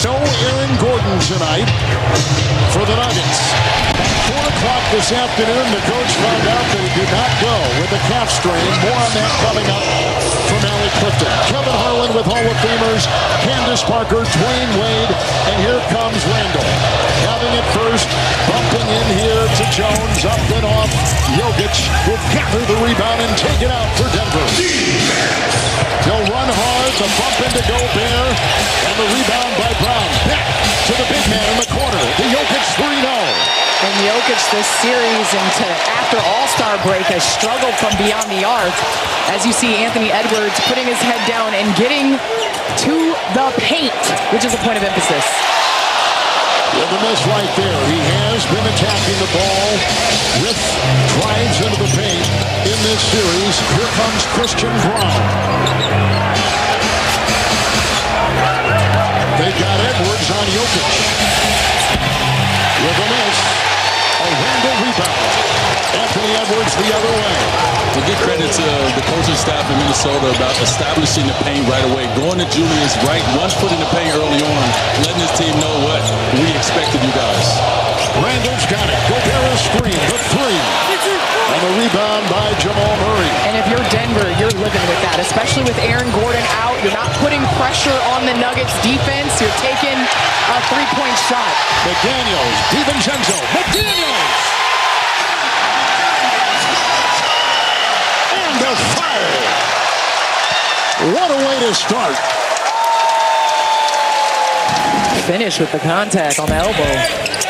No Aaron Gordon tonight for the Nuggets. 4 o'clock this afternoon, the coach found out that he did not go with a calf strain. More on that coming up from Alec Clifton. Kevin Harlan with Hall of Famers, Candace Parker, Dwayne Wade, and here comes Randall. Having it first, bumping in here to Jones, up and off. Jokic will gather the rebound and take it out for Denver. He'll run hard, the bump into Gobert, and the rebound by Brown. Back to the big man in the corner. The Jokic 3-0. And Jokic this series into after All-Star break has struggled from beyond the arc. As you see Anthony Edwards putting his head down and getting to the paint, which is a point of emphasis. With the miss right there, he has been attacking the ball with drives into the paint in this series. Here comes Christian Brown. They got Edwards on Jokic. With a miss, a Randall rebound. Anthony Edwards the other way. We'll give credit to the coaching staff in Minnesota about establishing the paint right away. Going to Julius right, 1 foot in the paint early on, letting his team know what we expected you guys. Randall's got it. Gobert screen, the 3. And a rebound by Jamal Murray. And if you're Denver, you're living with that, especially with Aaron Gordon out. You're not putting pressure on the Nuggets defense. You're taking a 3-point shot. McDaniels, DiVincenzo, McDaniels! And the foul! What a way to start. Finish with the contact on the elbow.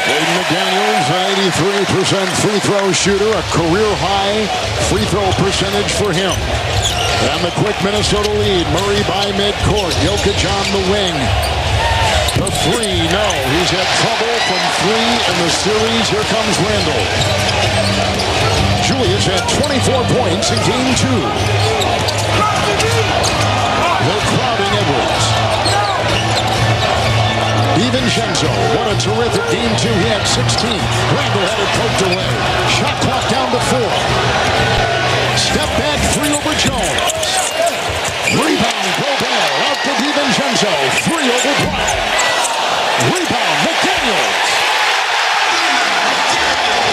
Aiden McDaniels, an 83% free throw shooter, a career-high free throw percentage for him. And the quick Minnesota lead. Murray by midcourt. Jokic on the wing. The 3, no. He's had trouble from 3 in the series. Here comes Randall. Julius had 24 points in game 2. They're crowding Edwards. DiVincenzo, what a terrific game 2. He had 16. Randall had it poked away. Shot clock down to 4. Step back 3 over Jones. Rebound, Gobert, out to DiVincenzo. 3 over Brown. Rebound, McDaniels.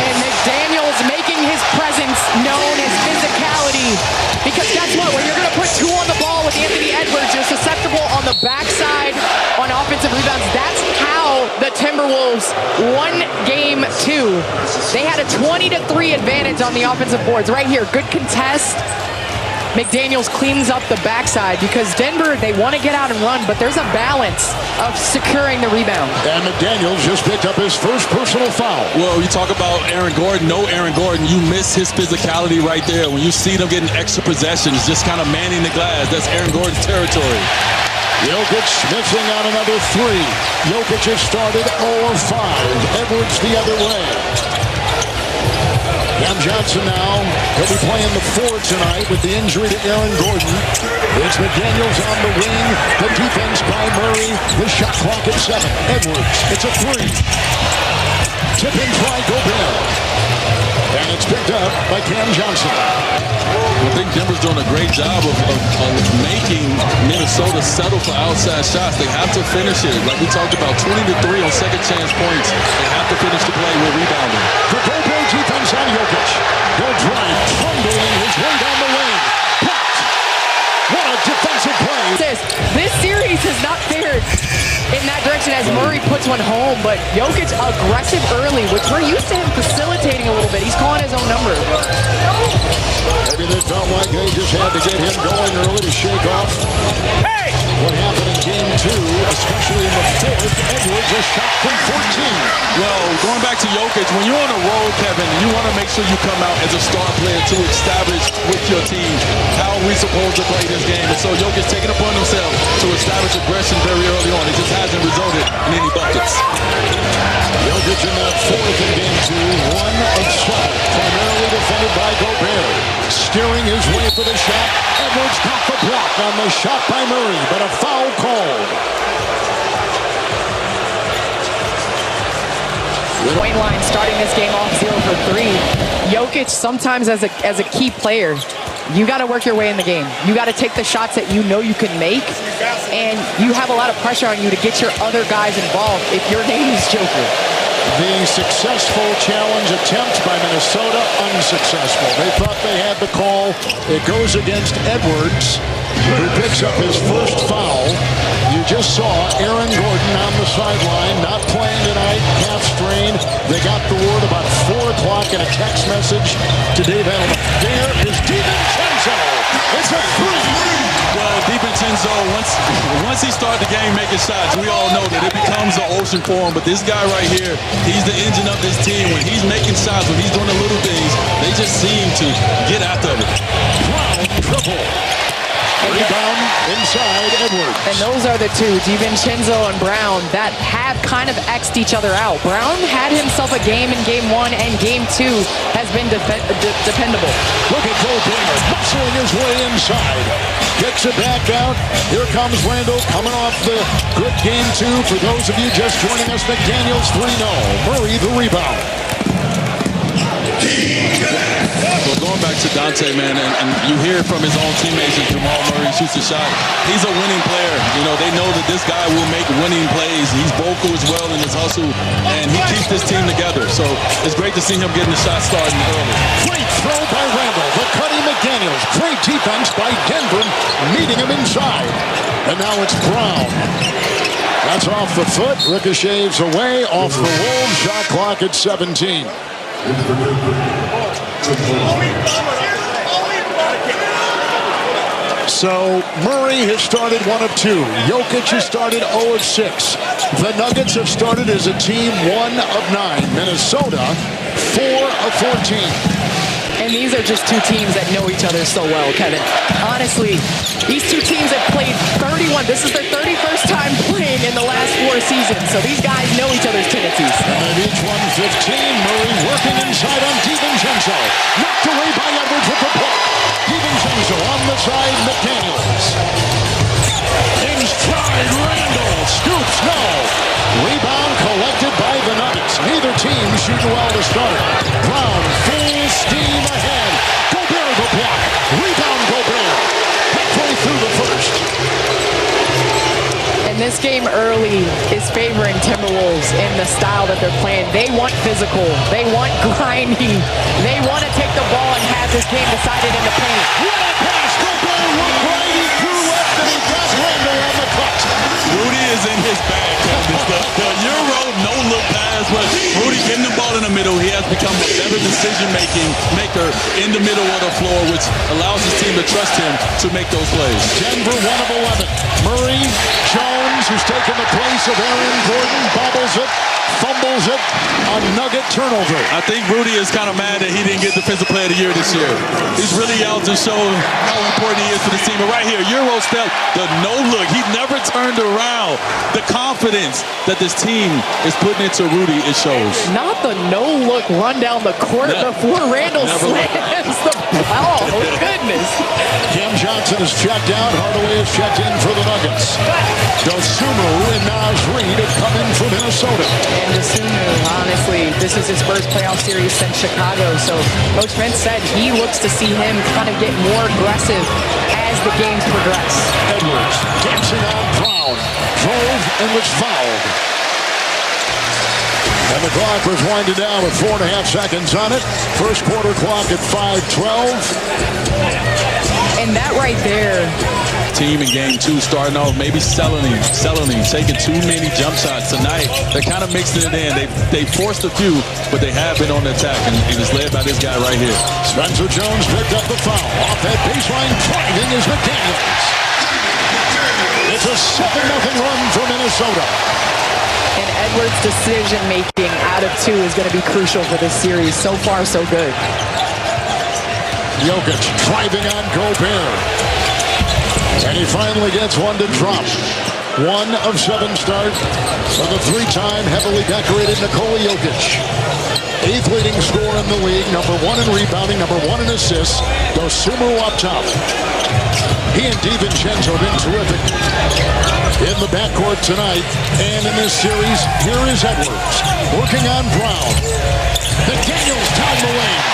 And McDaniels making his presence known as physicality. Because guess what? When you're going to put 2 on the ball with Anthony Edwards, you're susceptible on the backside on offensive rebounds. That's how the Timberwolves won game 2. They had a 20-3 advantage on the offensive boards. Right here, good contest. McDaniels cleans up the backside because Denver, they want to get out and run, but there's a balance of securing the rebound. And McDaniels just picked up his first personal foul. Well, you talk about Aaron Gordon. No Aaron Gordon. You miss his physicality right there. When you see them getting extra possessions, just kind of manning the glass, that's Aaron Gordon's territory. Jokic missing on another 3. Jokic has started 0 of 5. Edwards the other way. Cam Johnson now. He'll be playing the 4 tonight with the injury to Aaron Gordon. It's McDaniels on the wing. The defense by Murray. The shot clock at 7. Edwards. It's a 3. Tip in try Gobert. And it's picked up by Cam Johnson. I think Denver's doing a great job of making Minnesota settle for outside shots. They have to finish it. Like we talked about, 20-3 on second chance points. They have to finish the play with rebounding. The Gobert defense on Jokic. They'll drive, trundling his way down the lane. Blocked. What a defensive play. This series has not fared in that direction as Murray puts one home, but Jokic aggressive early, which we're used to him facilitating a little bit. He's calling his own number. Maybe they felt like they just had to get him going early to shake off what happened in game 2, especially in the 4th. Edwards a shot from 14. Well, going back to Jokic, when you're on a roll, Kevin, you want to make sure you come out as a star player to establish with your team how are we supposed to play this game. And so Jokic taking upon himself to establish aggression very early on. It just hasn't resulted in any buckets. Jokic in that 4th in game 2, 1 of 7, primarily defended by Gobert. Steering his way for the shot. Edwards got the block on the shot by Murray, but a foul called. Point line starting this game off 0 for 3. Jokic, sometimes as a key player, you got to work your way in the game. You got to take the shots that you know you can make, and you have a lot of pressure on you to get your other guys involved if your name is Joker. The successful challenge attempt by Minnesota, unsuccessful. They thought they had the call. It goes against Edwards, who picks up his first foul. You just saw Aaron Gordon on the sideline, not playing tonight, calf strain. They got the word about 4 o'clock in a text message to Dave Edelman. There is DiVincenzo. It's a 3. Well, DiVincenzo, once he started the game making shots, we all know that it becomes an ocean for him. But this guy right here, he's the engine of this team. When he's making shots, when he's doing the little things, they just seem to get after it. Brown triple. Rebound inside Edwards. And those are the two, DiVincenzo and Brown, that have kind of X'd each other out. Brown had himself a game in game 1, and game 2 has been dependable. Look at Gobert muscling his way inside. Gets it back out. Here comes Randall coming off the good game 2. For those of you just joining us, McDaniels 3-0. Murray the rebound. So going back to Dante, man, and you hear from his own teammates as Jamal Murray shoots a shot. He's a winning player. You know, they know that this guy will make winning plays. He's vocal as well in his hustle, and he keeps this team together. So it's great to see him getting the shot starting early. Great throw by Randall. The cutting McDaniels. Great defense by Denver, meeting him inside. And now it's Brown. That's off the foot. Ricochets away off the Wolves. Shot clock at 17. So Murray has started 1 of 2. Jokic has started 0 of 6. The Nuggets have started as a team 1 of 9. Minnesota 4 of 14. And these are just two teams that know each other so well, Kevin. Honestly, these two teams have played 31. This is their 31st time playing in the last 4 seasons. So these guys know each other's tendencies. And they've each won 15. Murray working inside on DiVincenzo. Knocked away by Edwards with the puck. DiVincenzo on the side, McDaniels. In stride, Randall. Scoops, no. Rebound collected by the Nuggets. Neither team shooting well to start. Brown full steam ahead. Gobert the block. Rebound Gobert. Halfway through the first. And this game early is favoring Timberwolves in the style that they're playing. They want physical. They want grinding. They want to take the ball and have this game decided in the paint. What a pass. Gobert went right through left, and he got Randall on the cut. Rudy is in his bag. The Euro no-look pass, but Rudy getting the ball in the middle. He has become a better decision-maker in the middle of the floor, which allows his team to trust him to make those plays. Denver 1 of 11. Murray, Jones, who's taken the place of Aaron Gordon, bobbles it, fumbles it, a Nugget turnover. I think Rudy is kind of mad that he didn't get Defensive Player of the Year this year. He's really out to show how important he is for the team. But right here, Euro step, the no-look. He never turned around. The confidence that this team is putting into Rudy, it shows. Not the no-look run down the court before Randall slams the ball. Oh, goodness. Cam Johnson is checked out. Hardaway is checked in for the Nuggets. Dosunmu and Naz Reid have come in for Minnesota. And Dosunmu, honestly, this is his first playoff series since Chicago. So Coach Vince said he looks to see him kind of get more aggressive as the games progress. Edwards dancing on Brown. Drove and was fouled. And the clock was winding down with 4.5 seconds on it. First quarter clock at 5:12. And that right there. Team in game 2 starting off maybe selling him, taking too many jump shots tonight. They're kind of mixing it in. They forced a few, but they have been on the attack, and it's led by this guy right here. Spencer Jones picked up the foul. Off that baseline, driving is McDaniels. It's a 7-0 run for Minnesota. And Edwards' decision-making out of 2 is going to be crucial for this series. So far, so good. Jokic driving on Gobert. And he finally gets one to drop. 1 of 7 start for the 3-time heavily decorated Nikola Jokic. 8th leading scorer in the league, number 1 in rebounding, number 1 in assists. Dosunmu up top. He and DiVincenzo have been terrific in the backcourt tonight. And in this series, here is Edwards working on Brown. McDaniels down the lane.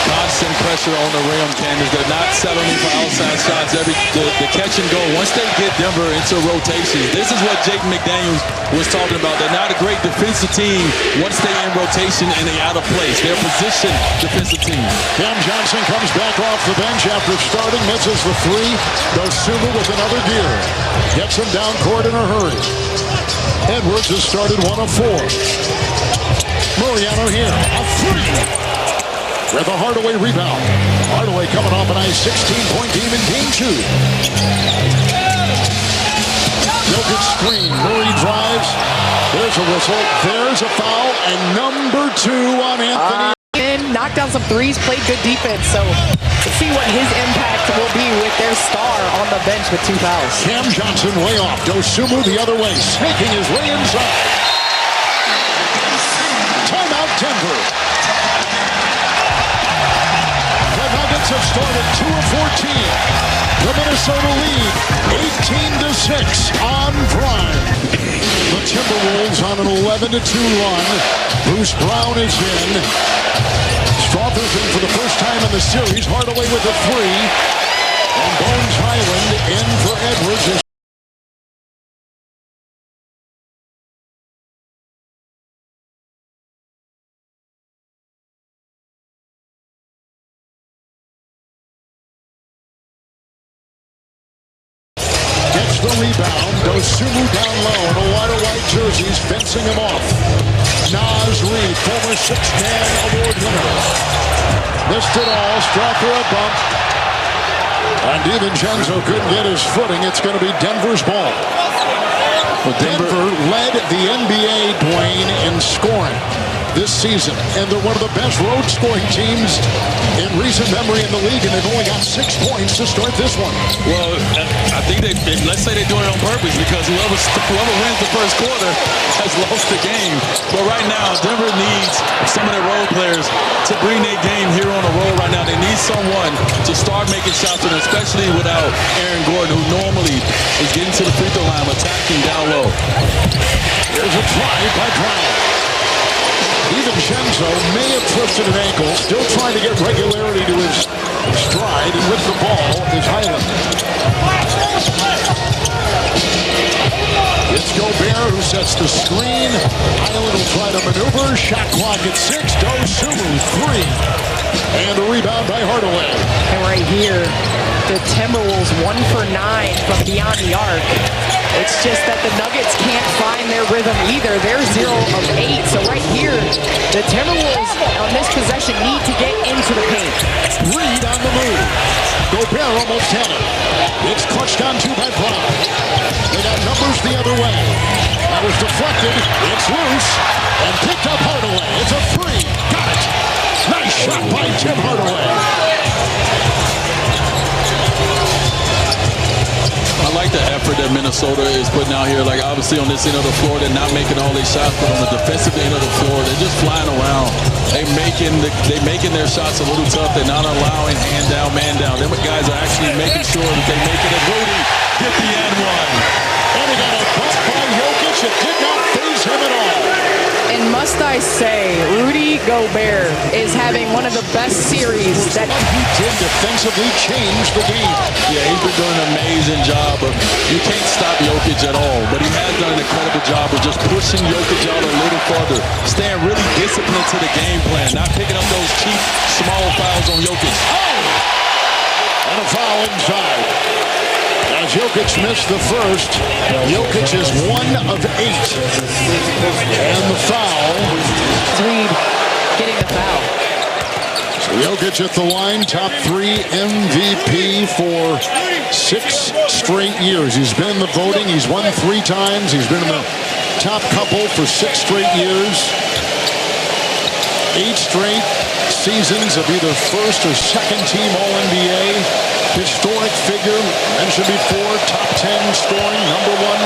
Constant pressure on the rim, Candace. They're not settling for outside shots. The catch and go. Once they get Denver into rotations, this is what Jake McDaniels was talking about. They're not a great defensive team once they're in rotation and they're out of place. They're a position defensive team. Cam Johnson comes back off the bench after starting, misses the 3. Dosunmu with another gear. Gets him down court in a hurry. Edwards has started 1 of 4. Mariano here, a 3. With a Hardaway rebound. Hardaway coming off a nice 16-point game in Game 2. Jokic screen. Murray drives. There's a whistle. There's a foul. And number 2 on Anthony. And knocked down some threes, played good defense. So let's see what his impact will be with their star on the bench with 2 fouls. Cam Johnson way off. Dosunmu the other way. Snaking his way inside. Timeout Denver. Have started 2 of 14. The Minnesota lead 18-6 on Prime. The Timberwolves on an 11-2 run. Bruce Brown is in. Strawther's in for the first time in the series. Hardaway with a 3. And Bones Highland in for Edwards. Gets the rebound. Dosunmu down low in a wider white jerseys, fencing him off. Naz Reid, former 6-man award winner. Missed it all. Strawther a bump. And DiVincenzo couldn't get his footing. It's going to be Denver's ball. Well, Denver led the NBA, Dwayne, in scoring this season. And they're one of the best road scoring teams in recent memory in the league, and they've only got 6 points to start this one. Well, I think let's say they're doing it on purpose, because whoever wins the first quarter has lost the game. But right now, Denver needs some of their role players to bring their game here on the road right now. They need someone to start making shots, and especially without Aaron Gordon, who normally is getting to the free throw line, attacking down low. There's a try by Brown. DiVincenzo may have twisted an ankle, still trying to get regularity to his stride, and with the ball is Highland. It's Gobert who sets the screen. Highland will try to maneuver. Shot clock at 6. Dosunmu 3. And a rebound by Hardaway. And right here, the Timberwolves 1 for 9 from beyond the arc. It's just that the Nuggets can't find their rhythm either. They're 0 of 8. So right here, the Timberwolves on this possession need to get into the paint. Reid on the move. Gobert almost had it. It's clutched onto by Brown. They got numbers the other way. That was deflected. It's loose. And picked up Hardaway. It's a 3. Got it. Nice shot by Tim Hardaway. I like the effort that Minnesota is putting out here. Like, obviously on this end of the floor, they're not making all these shots, but on the defensive end of the floor, they're just flying around. They're making their shots a little tough. They're not allowing hand down, man down. Them guys are actually making sure that they make it. And Rudy get the N1. And he got a bump by Jokic. It did not faze him at all. And must I say, Rudy Gobert is having one of the best series that he did defensively change the game. Yeah, he's been doing an amazing job. You can't stop Jokic at all, but he has done an incredible job of just pushing Jokic out a little farther, staying really disciplined to the game plan, not picking up those cheap, small fouls on Jokic. Oh! And a foul inside. As Jokic missed the first, Jokic is 1 of 8. And the foul. Reid getting the foul. So Jokic at the line, top 3 MVP for 6 straight years. He's been in the voting. He's won 3 times. He's been in the top couple for 6 straight years. 8 straight seasons of either first or second team All-NBA. historic figure. Mentioned before, top 10 scoring, number 1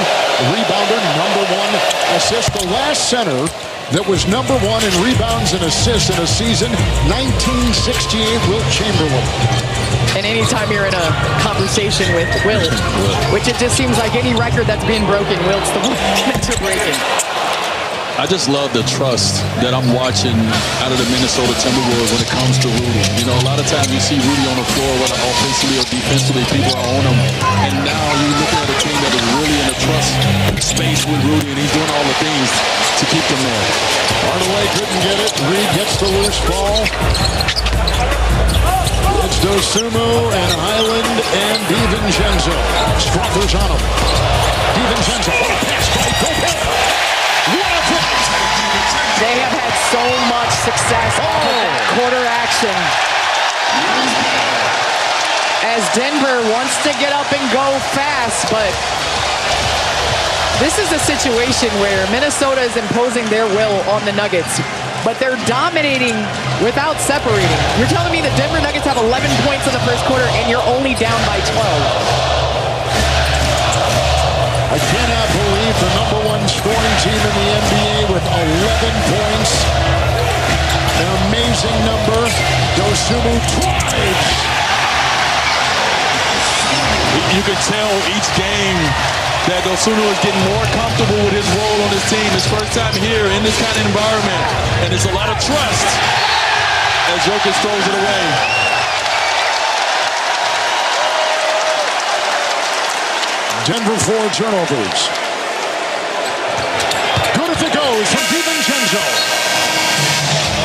rebounder, number 1 assist. The last center that was number 1 in rebounds and assists in a season, 1968, Wilt Chamberlain. And anytime you're in a conversation with Wilt, which it just seems like any record that's being broken, Wilt's the one to break it. I just love the trust that I'm watching out of the Minnesota Timberwolves when it comes to Rudy. You know, a lot of times you see Rudy on the floor, whether offensively or defensively, people are on him. And now you're looking at a team that is really in a trust space with Rudy, and he's doing all the things to keep them there. Hardaway couldn't get it. Reed gets the loose ball. It's Dosunmu and Highland and DiVincenzo. Struthers on him. DiVincenzo. What a pass by Gobert. What a play. They have had so much success off of that quarter action. As Denver wants to get up and go fast, but this is a situation where Minnesota is imposing their will on the Nuggets, but they're dominating without separating. You're telling me the Denver Nuggets have 11 points in the first quarter and you're only down by 12. I cannot believe the number 1 scoring team in the NBA with 11 points. An amazing number. Dosunmu drives. You can tell each game that Dosunmu is getting more comfortable with his role on his team. His first time here in this kind of environment. And it's a lot of trust as Jokic throws it away. Denver 4 turnovers. Good if it goes from DiVincenzo.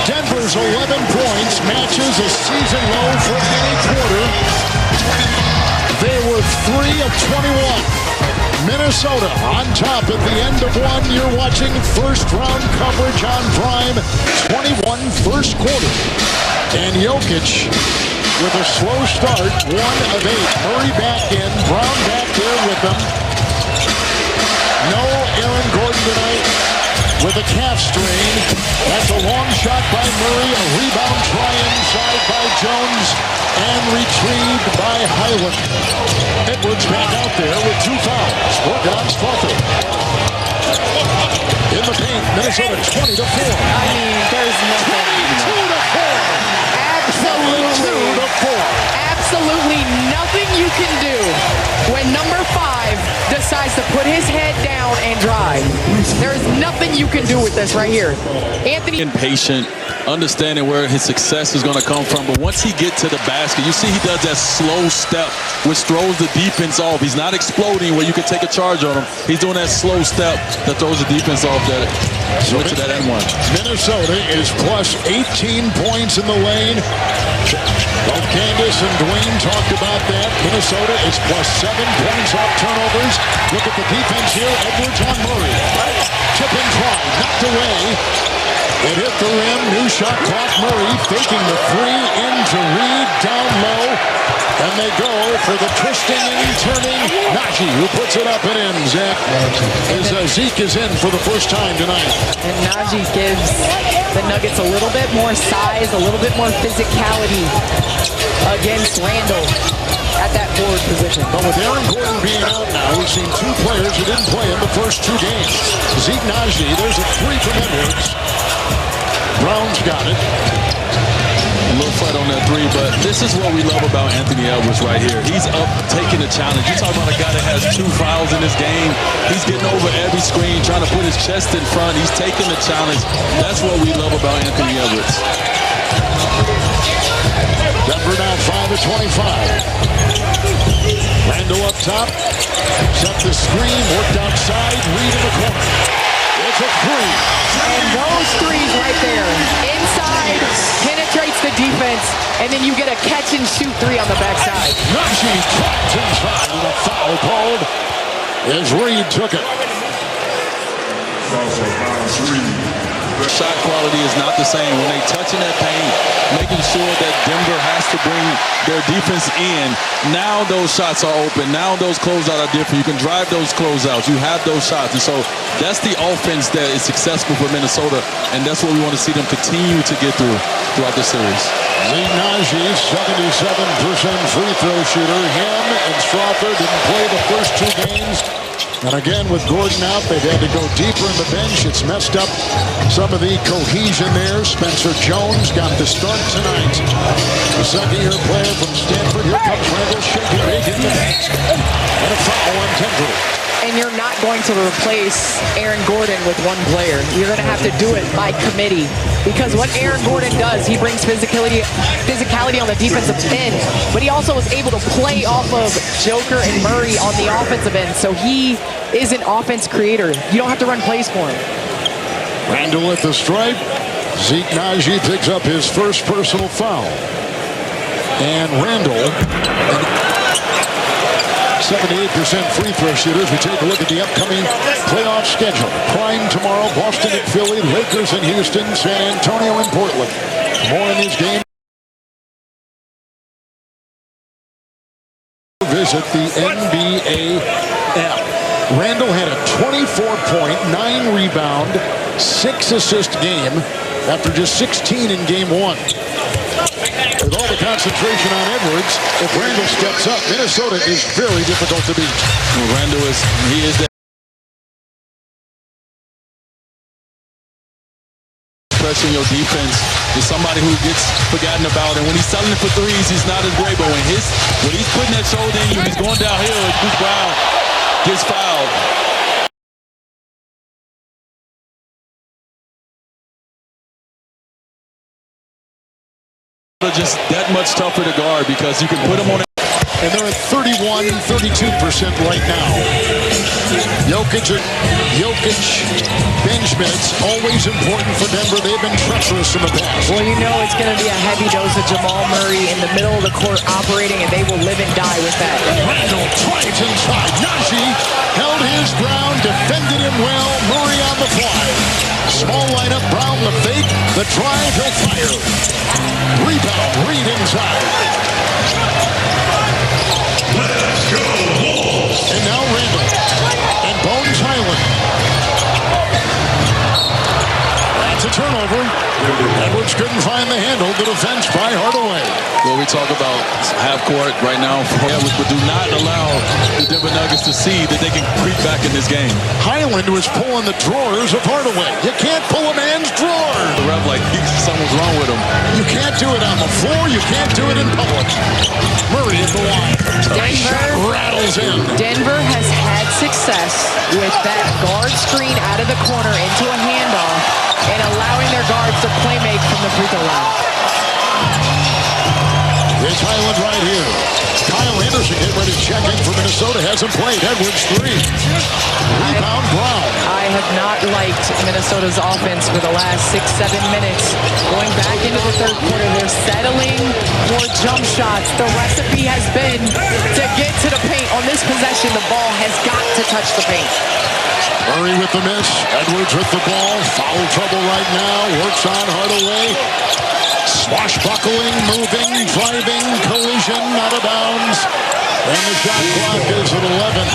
Denver's 11 points matches a season low for any quarter. They were 3 of 21. Minnesota on top at the end of 1. You're watching first round coverage on Prime. 21 first quarter. And Jokic with a slow start, 1 of 8. Murray back in, Brown back there with them. No Aaron Gordon tonight with a calf strain. That's a long shot by Murray, a rebound try inside by Jones, and retrieved by Highland. Edwards back out there with 2 fouls. Working on Strother. In the paint, Minnesota 20-4. I mean, there's nothing. 22-4. Absolutely nothing you can do when number 5 decides to put his head down and drive. There's nothing you can do with this right here. Anthony. Impatient, understanding where his success is going to come from. But once he gets to the basket, you see he does that slow step, which throws the defense off. He's not exploding where you can take a charge on him. He's doing that slow step that throws the defense off that went to that N1. Minnesota is plus 18 points in the lane. Both Candace and Dwayne talked about that. Minnesota is plus 7 points off turnovers. Look at the defense here. Edwards on Murray. Tip and try. Knocked away. It hit the rim. New shot clock. Murray faking the 3 into Reed down low. And they go for the twisting and turning. Najee, who puts it up and in. Zeke is in for the first time tonight. And Najee gives the Nuggets a little bit more size, a little bit more physicality against Randall at that forward position. But with Aaron Gordon being out now, we've seen 2 players who didn't play in the first 2 games. Zeke Najee, there's a 3 from Edwards. Brown's got it. A little fight on that 3, but this is what we love about Anthony Edwards right here. He's up taking the challenge. You talk about a guy that has 2 fouls in this game. He's getting over every screen, trying to put his chest in front. He's taking the challenge. That's what we love about Anthony Edwards. Denver now 5 of 25. Randall up top. Set the screen, worked outside, Reed in the corner. It's a 3. And those 3s right there, inside, penetrates the defense, and then you get a catch and shoot 3 on the backside. Najee trapped inside with a foul called as Reed took it. Shot quality is not the same. When they touching that paint, making sure that Denver has to bring their defense in. Now those shots are open. Now those closeouts are different. You can drive those closeouts. You have those shots. And so that's the offense that is successful for Minnesota. And that's what we want to see them continue to get throughout the series. Zeke Naji, 77% free throw shooter. Him and Strawther didn't play the first two games. And again, with Gordon out, they've had to go deeper in the bench. It's messed up some of the cohesion there. Spencer Jones got the start tonight. The second-year player from Stanford. Here comes Randall shaking big in the basket. And a foul on Denver. And you're not going to replace Aaron Gordon with one player. You're going to have to do it by committee. Because what Aaron Gordon does, he brings physicality on the defensive end. But he also is able to play off of Joker and Murray on the offensive end. So he is an offense creator. You don't have to run plays for him. Randall at the stripe. Zeke Naji picks up his first personal foul. And Randall, 78% free throw shooters. We take a look at the upcoming playoff schedule. Prime tomorrow, Boston at Philly, Lakers in Houston, San Antonio and Portland. More in this game. Visit the NBA app. Randall had a 24-point, 9-rebound, 6-assist game after just 16 in game one. With all the concentration on Edwards, if Randall steps up, Minnesota is very difficult to beat. Well, Randall is that pressure in your defense is somebody who gets forgotten about. And when he's selling it for threes, he's not as great. But when he's putting that shoulder in you, he's going downhill, Bruce Brown gets fouled. Just that much tougher to guard because you can put them on it. And they're at 31, 32% right now. Jokic bench minutes, always important for Denver. They've been treacherous in the past. Well, you know it's going to be a heavy dose of Jamal Murray in the middle of the court operating, and they will live and die with that. Randall tries inside. Naji held his ground, defended him well. Murray on the fly. Small lineup, Brown the fake. The drive, he'll fire. Rebound, Reed inside. Let's go Wolves. And now Randall. And Bones Highland. That's a turnover. Edwards couldn't find the handle. The defense by Hardaway. Well, we talk about half court right now for Edwards, but do not allow the Denver Nuggets to see that they can creep back in this game. Highland was pulling the drawers of Hardaway. You can't pull a man's drawer. The ref like something's wrong with him. You can't do it on the floor. You can't do it in public. Murray at the line. Shot rattles in. Denver has had success with that guard screen out of the corner into a handoff and allowing their guards to play make from the free throw line. It's Highland right here. Kyle Anderson getting ready to check in for Minnesota. Hasn't played. Edwards 3. Rebound Brown. I have not liked Minnesota's offense for the last 6-7 minutes. Going back into the third quarter, they're settling for jump shots. The recipe has been to get to the paint. On this possession, the ball has got to touch the paint. Murray with the miss. Edwards with the ball. Foul trouble right now. Works on Hardaway. Swashbuckling, moving, driving, collision, out of bounds. And the shot clock is at 11.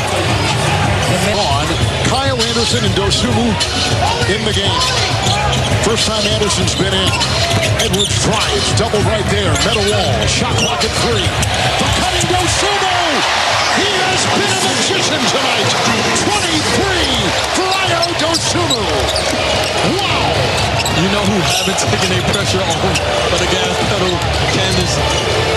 On Kyle Anderson and Dosunmu in the game. First time Anderson's been in. Edwards drives, double right there, middle wall, shot clock at 3. The cutting Dosunmu! He has been a magician tonight. 23 for Ayo Dosunmu. Wow! You know who haven't taken a pressure on but the gas pedal, Candace?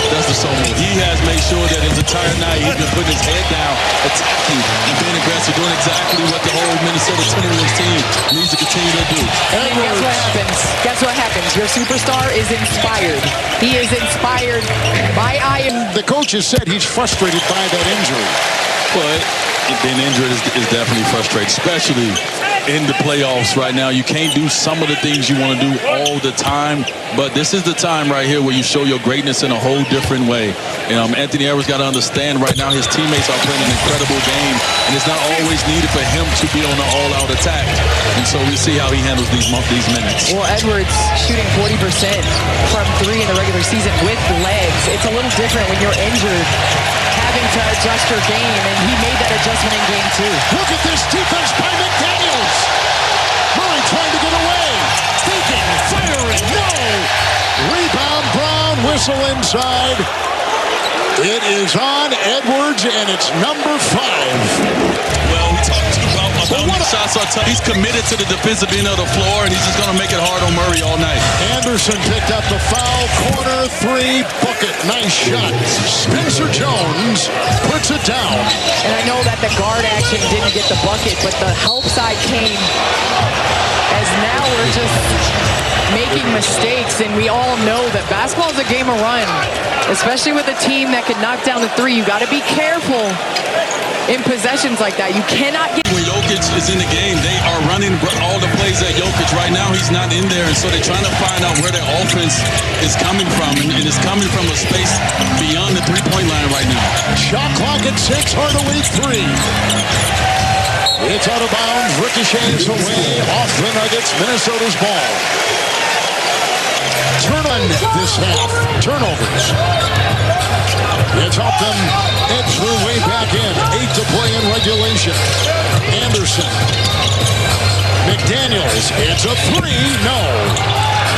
That's the Dosunmu. He has made sure that his entire night he's been putting his head down, attacking, and being aggressive, doing exactly what the whole Minnesota Timberwolves team needs to continue to do. And guess what happens? Guess what happens? Your superstar is inspired. He is inspired by Ayo. The coach has said he's frustrated by that injury. But being injured is definitely frustrating, especially in the playoffs right now. You can't do some of the things you want to do all the time, but this is the time right here where you show your greatness in a whole different way. Anthony Edwards got to understand right now his teammates are playing an incredible game, and it's not always needed for him to be on an all-out attack. And so we see how he handles these minutes. Well, Edwards shooting 40% from three in the regular season with legs. It's a little different when you're injured, having to adjust your game, and he made that adjustment in game two. Look at this defense by McDaniels. Murray trying to get away. Thinking, firing, no! Rebound, Brown, whistle inside. It is on Edwards, and it's number 5. Well, we talked about his shots are tough. He's committed to the defensive end of the floor, and he's just going to make it hard on Murray all night. Anderson picked up the foul. Corner 3, book it. Nice shot. Spencer Jones puts it down. And I know that the guard action didn't get the bucket, but the help side came as now we're just making mistakes, and we all know that basketball is a game of run, especially with a team that can knock down the three. You got to be careful in possessions like that. You cannot get... When Jokic is in the game, they are running all the plays at Jokic. Right now, he's not in there, and so they're trying to find out where their offense is coming from, and it's coming from a space beyond the three-point line right now. Shot clock at 6, Hardaway 3. It's out of bounds, ricochets away, off the Nuggets, Minnesota's ball. Turn on this half, turnovers. It's up them, edge through way back in, 8 to play in regulation. Anderson, McDaniels, it's a 3, no.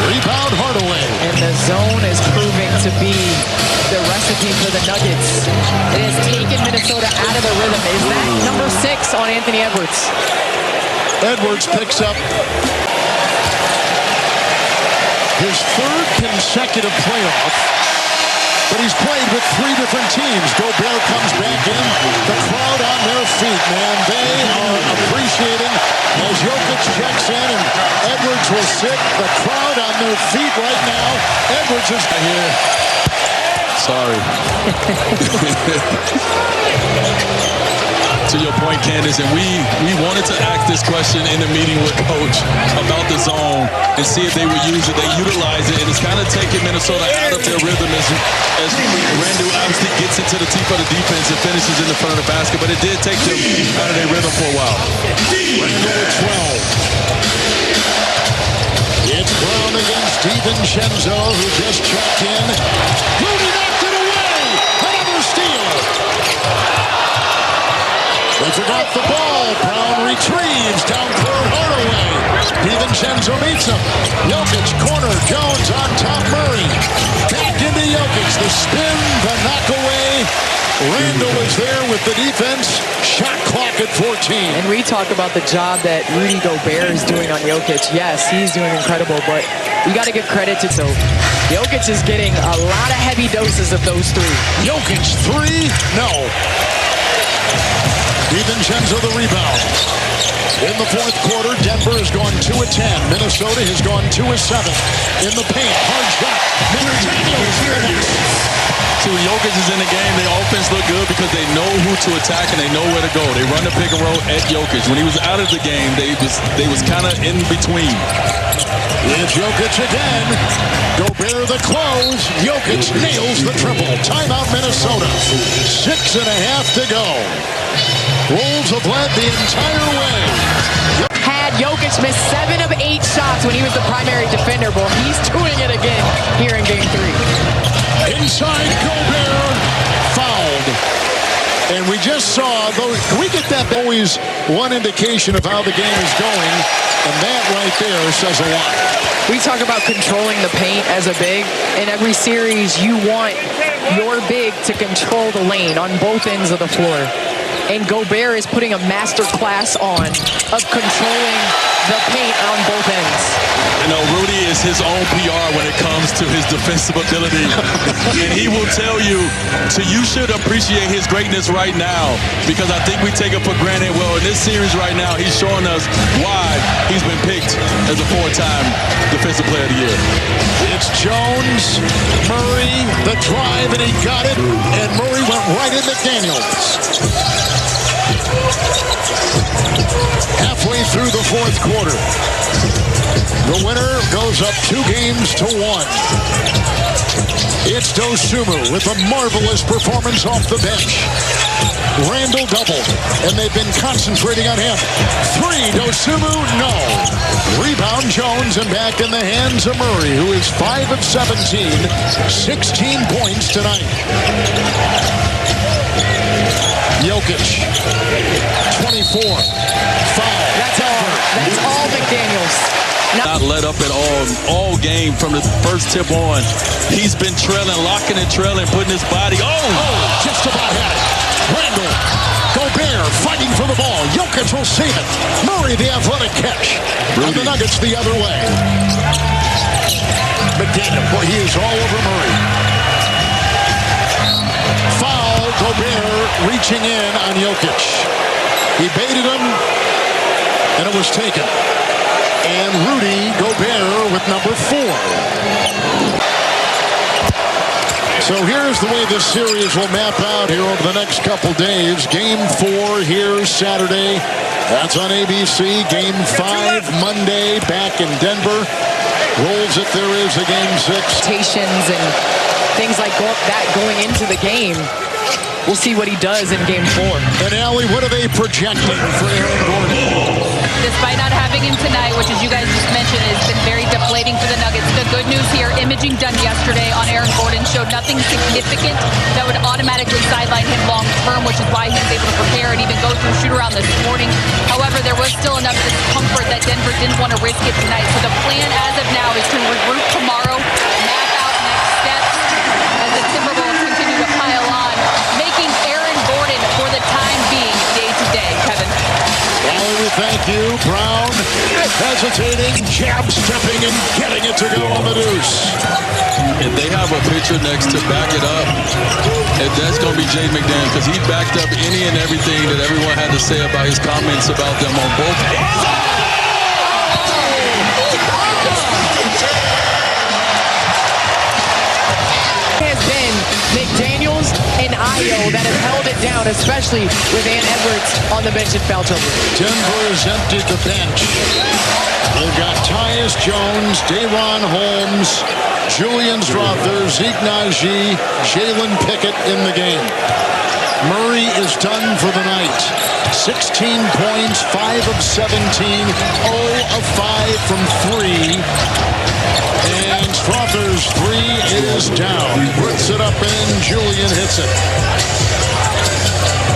Rebound Hardaway. And the zone is proving to be the recipe for the Nuggets. It has taken Minnesota out of the rhythm. Is that number 6 on Anthony Edwards? Edwards picks up his 3rd consecutive playoff, but he's played with 3 different teams. Gobert comes back in, the crowd on their feet, man. They are appreciating as Jokic checks in and Edwards will sit. The crowd on their feet right now. Edwards is here. Sorry. To your point, Candace, and we wanted to ask this question in the meeting with Coach about the zone and see if they would use it. They utilize it, and it's kind of taking Minnesota out of their rhythm as Randall obviously gets into the teeth of the defense and finishes in the front of the basket, but it did take them out of their rhythm for a while. Randall at 12. It's Brown against DiVincenzo, who just checked in. Rudy knocked it away! Another steal! They forgot the ball. Brown retrieves down court Hardaway. DiVincenzo meets him. Jokic, corner, Jones on top, Murray. Back into Jokic. The spin, the knock away. Randall is there with the defense. Shot clock at 14. And we talk about the job that Rudy Gobert is doing on Jokic. Yes, he's doing incredible, but you got to give credit to Jokic is getting a lot of heavy doses of those 3. Jokic 3, no. DiVincenzo the rebound. In the 4th quarter, Denver has gone 2 of 10. Minnesota has gone 2 of 7. In the paint, hard shot. McDaniels here next. See, when Jokic is in the game, the offense look good because they know who to attack and they know where to go. They run the pick and roll at Jokic. When he was out of the game, they was kind of in between. It's Jokic again. Gobert the close. Jokic nails the triple. Timeout Minnesota. 6.5 to go. Wolves have led the entire way. Had Jokic missed 7 of 8 shots when he was the primary defender, but he's doing it again here in game 3. Inside Gobert, fouled. And we just saw those. Can we get that? Always one indication of how the game is going, and that right there says a lot. We talk about controlling the paint as a big. In every series, you want your big to control the lane on both ends of the floor. And Gobert is putting a master class on of controlling the paint on both ends. You know, Rudy is his own PR when it comes to his defensive ability. And he will tell you, you should appreciate his greatness right now, because I think we take it for granted. Well, in this series right now, he's showing us why he's been picked as a 4-time Defensive Player of the Year. It's Jones, Murray, the drive, and he got it. And Murray went right in McDaniels. Halfway through the fourth quarter. The winner goes up 2-1. It's Dosunmu with a marvelous performance off the bench. Randall double, and they've been concentrating on him. 3, Dosunmu, no. Rebound Jones, and back in the hands of Murray, who is 5 of 17, 16 points tonight. Jokic, 24, foul. That's all McDaniels. Not let up at all game from the first tip on. He's been trailing, locking and trailing, putting his body. Just about had it. Randall, Gobert fighting for the ball. Jokic will save it. Murray the athletic catch. And the Nuggets the other way. McDaniel, boy, he is all over Murray. Foul, Gobert reaching in on Jokic. He baited him, and it was taken. And Rudy Gobert with number 4. So here's the way this series will map out here over the next couple days. Game 4 here Saturday. That's on ABC. Game 5 Monday back in Denver. Rolls it, there is a Game 6. And things like that going into the game. We'll see what he does in Game 4. And Allie, what are they projecting for Aaron Gordon? Despite not having him tonight, which as you guys just mentioned, has been very deflating for the Nuggets. The good news here, imaging done yesterday on Aaron Gordon showed nothing significant that would automatically sideline him long term, which is why he was able to prepare and even go through shoot-around this morning. However, there was still enough discomfort that Denver didn't want to risk it tonight. So the plan as of now is to regroup tomorrow, map out next steps as the Timberwolves continue to pile on, making Aaron Gordon, for the time being, day-to-day. Kevin. Allie, we thank you. Brown hesitating, jab stepping, and getting it to go on the deuce. And they have a picture next to back it up. And that's going to be Jay McDaniels, because he backed up any and everything that everyone had to say about his comments about them on both ends. Has been McDaniels and Ayo that have held it down, especially with Ant Edwards on the bench in foul trouble. Denver has emptied the bench. They've got Tyus Jones, Daron Holmes, Julian Strawther, Zeke Naji, Jalen Pickett in the game. Murray is done for the night. 16 points, 5 of 17, 0 of 5 from 3. And Strawther's 3 is down. Puts it up and Julian hits it.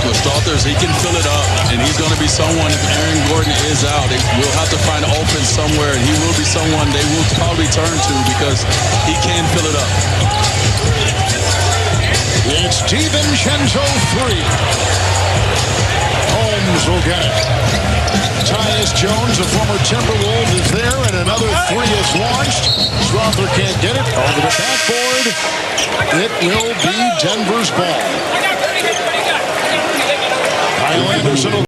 With Strawther's, he can fill it up, and he's going to be someone, if Aaron Gordon is out, we'll have to find offense somewhere, and he will be someone they will probably turn to because he can fill it up. It's DiVincenzo 3. Holmes will get it. Tyus Jones, a former Timberwolves, is there, and another 3 is launched. Strawther can't get it. Over the backboard. It will be Denver's ball. Kyle Anderson will